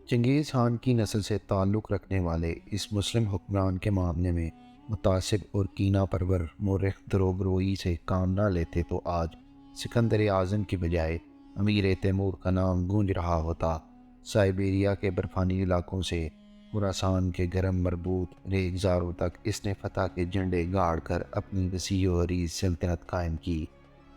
چنگیز خان کی نسل سے تعلق رکھنے والے اس مسلم حکمران کے معاملے میں متعصب اور کینہ پرور مورخ دروغ گوئی سے کام نہ لیتے تو آج سکندر اعظم کی بجائے امیر تیمور کا نام گونج رہا ہوتا۔ سائبیریا کے برفانی علاقوں سے خراسان کے گرم مربوط ریگزاروں تک اس نے فتح کے جھنڈے گاڑ کر اپنی وسیع و عریض سلطنت قائم کی۔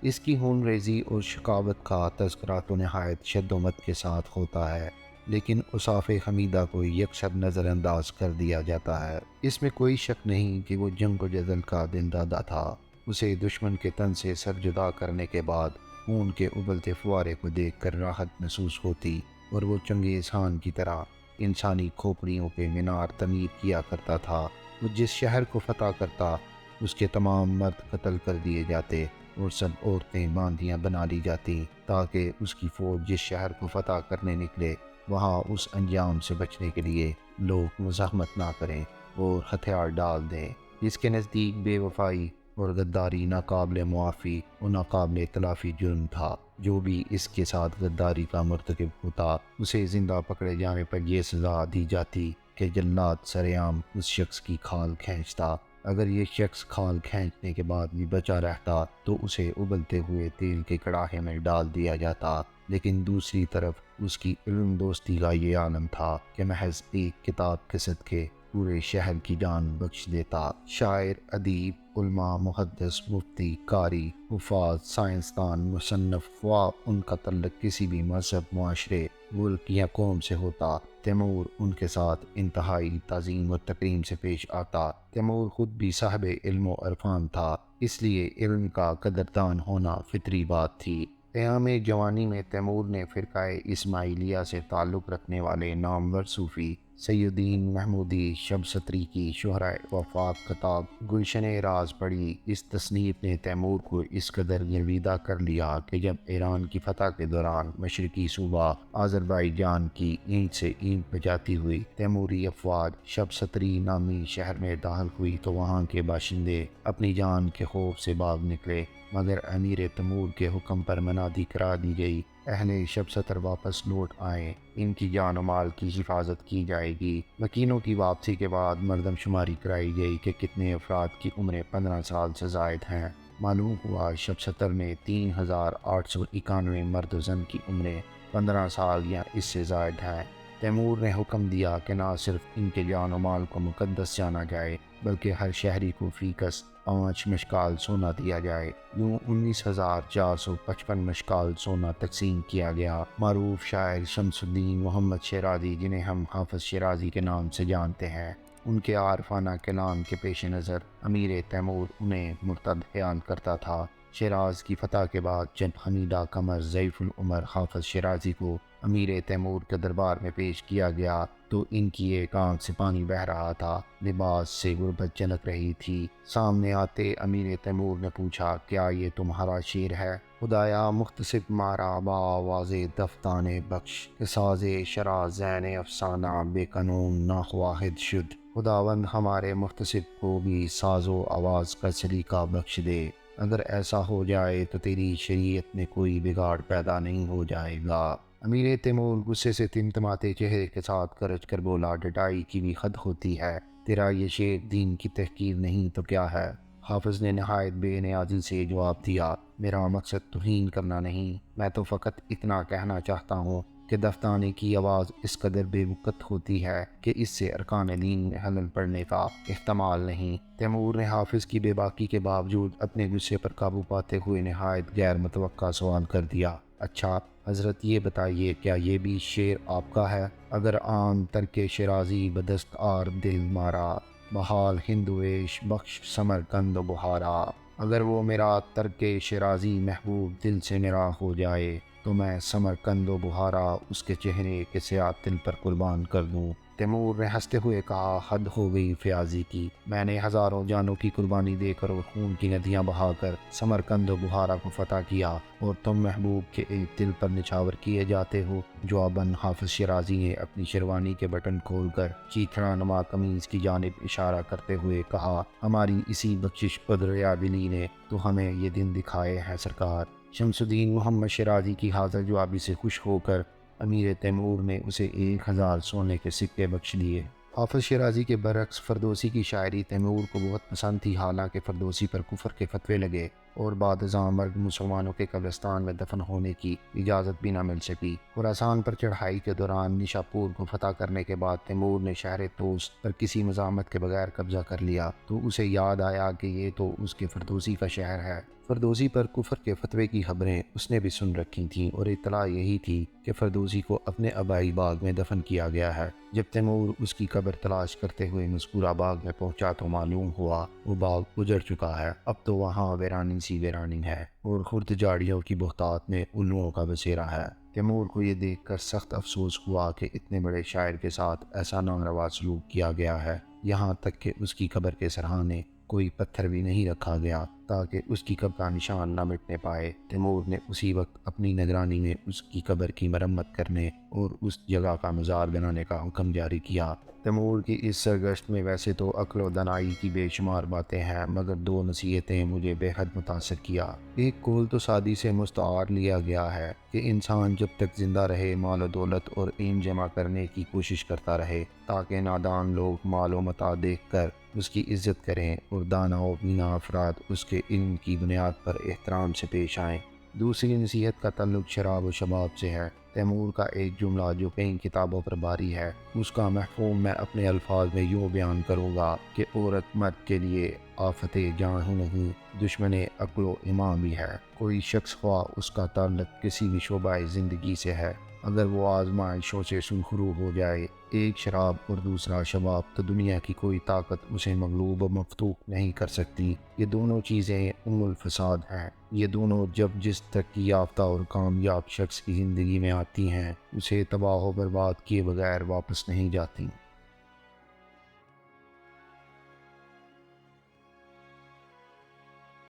اس کی خون ریزی اور شقاوت کا تذکرہ تو نہایت شدت کے ساتھ ہوتا ہے، لیکن اصاف حمیدہ کو یکسر نظر انداز کر دیا جاتا ہے۔ اس میں کوئی شک نہیں کہ وہ جنگ و جدل کا دل دادا تھا۔ اسے دشمن کے تن سے سر جدا کرنے کے بعد خون کے ابلتے فوارے کو دیکھ کر راحت محسوس ہوتی، اور وہ چنگیز خان کی طرح انسانی کھوپڑیوں کے مینار تعمیر کیا کرتا تھا۔ وہ جس شہر کو فتح کرتا، اس کے تمام مرد قتل کر دیے جاتے اور سب عورتیں باندیاں بنا لی جاتی، تاکہ اس کی فوج جس شہر کو فتح کرنے نکلے وہاں اس انجام سے بچنے کے لیے لوگ مزاحمت نہ کریں اور ہتھیار ڈال دیں۔ جس کے نزدیک بے وفائی اور غداری ناقابل معافی اور ناقابل تلافی جرم تھا۔ جو بھی اس کے ساتھ غداری کا مرتکب ہوتا، اسے زندہ پکڑے جانے پر یہ سزا دی جاتی کہ جلاد سرعام اس شخص کی کھال کھینچتا۔ اگر یہ شخص کھال کھینچنے کے بعد بھی بچا رہتا تو اسے ابلتے ہوئے تیل کے کڑاہے میں ڈال دیا جاتا، لیکن دوسری طرف اس کی علم دوستی کا یہ عالم تھا کہ محض ایک کتاب کے صدقے پورے شہر کی جان بخش دیتا۔ شاعر، ادیب، علماء، محدث، مفتی، قاری، حفاظ، سائنسدان، مصنف، خواہ ان کا تعلق کسی بھی مذہب، معاشرے، ملک یا قوم سے ہوتا، تیمور ان کے ساتھ انتہائی تعظیم و تکریم سے پیش آتا۔ تیمور خود بھی صاحب علم و عرفان تھا، اس لیے علم کا قدردان ہونا فطری بات تھی۔ ایام جوانی میں تیمور نے فرقہ اسماعیلیہ سے تعلق رکھنے والے نامور صوفی سید الدین محمودی شبستری کی شہرۂ وفات کتاب گلشن راز پڑھی۔ اس تصنیف نے تیمور کو اس قدر گرویدہ کر لیا کہ جب ایران کی فتح کے دوران مشرقی صوبہ آذربائیجان کی اینٹ سے اینٹ بجاتی ہوئی تیموری افواج شبستری نامی شہر میں داخل ہوئی تو وہاں کے باشندے اپنی جان کے خوف سے بھاگ نکلے، مگر امیر تیمور کے حکم پر منادی کرا دی گئی، اہل شبستر واپس لوٹ آئیں، ان کی جان و مال کی حفاظت کی جائے گی۔ مکینوں کی واپسی کے بعد مردم شماری کرائی گئی کہ کتنے افراد کی عمریں 15 سال سے زائد ہیں۔ معلوم ہوا شبستر میں 3891 مرد و زن کی عمریں 15 سال یا اس سے زائد ہیں۔ تیمور نے حکم دیا کہ نہ صرف ان کے جان و مال کو مقدس جانا جائے بلکہ ہر شہری کو فی کس 5 مشکال سونا دیا جائے۔ یوں 19,455 مشکال سونا تقسیم کیا گیا۔ معروف شاعر شمس الدین محمد شیرازی، جنہیں ہم حافظ شیرازی کے نام سے جانتے ہیں، ان کے عارفانہ کلام کے پیش نظر امیر تیمور انہیں مرتد خیال کرتا تھا۔ شیراز کی فتح کے بعد جب حمیدہ قمر ضعیف العمر حافظ شیرازی کو امیر تیمور کے دربار میں پیش کیا گیا تو ان کی ایک آنکھ سے پانی بہہ رہا تھا، لباس سے غربت جھلک رہی تھی۔ سامنے آتے امیر تیمور نے پوچھا، کیا یہ تمہارا شعر ہے؟ خدایا مختصب مارا با آواز دفتان بخش، کہ ساز شرح زین افسانہ بے قانون ناخواہد شد۔ خداوند ہمارے مختصب کو بھی ساز و آواز کا سلیقہ بخش دے، اگر ایسا ہو جائے تو تیری شریعت میں کوئی بگاڑ پیدا نہیں ہو جائے گا۔ امیر تیمور غصے سے تمتماتے چہرے کے ساتھ گرج کر بولا، ڈٹائی کی بھی حد ہوتی ہے، تیرا یہ شعر دین کی تحقیر نہیں تو کیا ہے؟ حافظ نے نہایت بے نیازی سے جواب دیا، میرا مقصد توہین کرنا نہیں، میں تو فقط اتنا کہنا چاہتا ہوں کہ دفتانے کی آواز اس قدر بے وقت ہوتی ہے کہ اس سے ارکان دین میں خلل پڑنے کا احتمال نہیں۔ تیمور نے حافظ کی بے باکی کے باوجود اپنے غصے پر قابو پاتے ہوئے نہایت غیر متوقع سوال کر دیا، اچھا حضرت یہ بتائیے، کیا یہ بھی شعر آپ کا ہے؟ اگر عام ترک شیرازی بدست آر دل مارا، بحال ہندویش بخش سمرقند و بہارا، اگر وہ میرا ترک شیرازی محبوب دل سے میرا ہو جائے تو میں سمرقند و بہارا اس کے چہرے کے سیاہ دل پر قربان کر دوں۔ تیمور نے ہنستے ہوئے کہا، حد ہو گئی فیاضی کی، میں نے ہزاروں جانوں کی قربانی دے کر اور خون کی ندیاں بہا کر سمرقند و بہارا کو فتح کیا، اور تم محبوب کے ایک دل پر نچھاور کیے جاتے ہو۔ جواباً حافظ شیرازی نے اپنی شیروانی کے بٹن کھول کر چیتھڑا نما قمیض کی جانب اشارہ کرتے ہوئے کہا، ہماری اسی بخشش قدر عادلی نے تو ہمیں یہ دن دکھائے ہیں سرکار۔ شمس الدین محمد شیرازی کی حاضر جوابی سے خوش ہو کر امیر تیمور نے اسے 1000 سونے کے سکے بخش دیے۔ حافظ شیرازی کے برعکس فردوسی کی شاعری تیمور کو بہت پسند تھی، حالانکہ فردوسی پر کفر کے فتوے لگے اور بعد ازاں مرگ مسلمانوں کے قبرستان میں دفن ہونے کی اجازت بھی نہ مل سکی۔ خراسان پر چڑھائی کے دوران نیشاپور کو فتح کرنے کے بعد تیمور نے شہر طوس پر کسی مزاحمت کے بغیر قبضہ کر لیا تو اسے یاد آیا کہ یہ تو اس کے فردوسی کا شہر ہے۔ فردوسی پر کفر کے فتوے کی خبریں اس نے بھی سن رکھی تھیں اور اطلاع یہی تھی کہ فردوسی کو اپنے آبائی باغ میں دفن کیا گیا ہے۔ جب تیمور اس کی قبر تلاش کرتے ہوئے مذکورہ باغ میں پہنچا تو معلوم ہوا وہ باغ اجڑ چکا ہے، اب تو وہاں ویرانی سی ویرانی ہے اور خرد جاڑیوں کی بہتات میں الوؤں کا بسیرا ہے۔ تیمور کو یہ دیکھ کر سخت افسوس ہوا کہ اتنے بڑے شاعر کے ساتھ ایسا ناروا سلوک کیا گیا ہے، یہاں تک کہ اس کی قبر کے سرہانے کوئی پتھر بھی نہیں رکھا گیا تاکہ اس کی قبر کا نشان نہ مٹنے پائے۔ تیمور نے اسی وقت اپنی نگرانی میں اس کی قبر کی مرمت کرنے اور اس جگہ کا مزار بنانے کا حکم جاری کیا۔ تیمور کی اس سرگشت میں ویسے تو عقل و دانائی کی بے شمار باتیں ہیں، مگر 2 نصیحتیں مجھے بے حد متاثر کیا۔ ایک قول تو سادی سے مستعار لیا گیا ہے کہ انسان جب تک زندہ رہے مال و دولت اور علم جمع کرنے کی کوشش کرتا رہے تاکہ نادان لوگ مال و متاع دیکھ کر اس کی عزت کریں اور دانا و بینا افراد اس کے علم کی بنیاد پر احترام سے پیش آئیں۔ دوسری نصیحت کا تعلق شراب و شباب سے ہے۔ تیمور کا ایک جملہ جو کئی کتابوں پر باری ہے، اس کا مفہوم میں اپنے الفاظ میں یوں بیان کروں گا کہ عورت مرد کے لیے آفت جان ہی نہیں، دشمن عقل و ایمان بھی ہے۔ کوئی شخص خواہ اس کا تعلق کسی بھی شعبہ زندگی سے ہے، اگر وہ آزمائشوں سے سنخرو ہو جائے، ایک شراب اور دوسرا شباب، تو دنیا کی کوئی طاقت اسے مغلوب و مفتوق نہیں کر سکتی۔ یہ دونوں چیزیں ام الفساد ہیں۔ یہ دونوں جب جس ترقی یافتہ اور کامیاب شخص کی زندگی میں آتی ہیں، اسے تباہ و برباد کیے بغیر واپس نہیں جاتی۔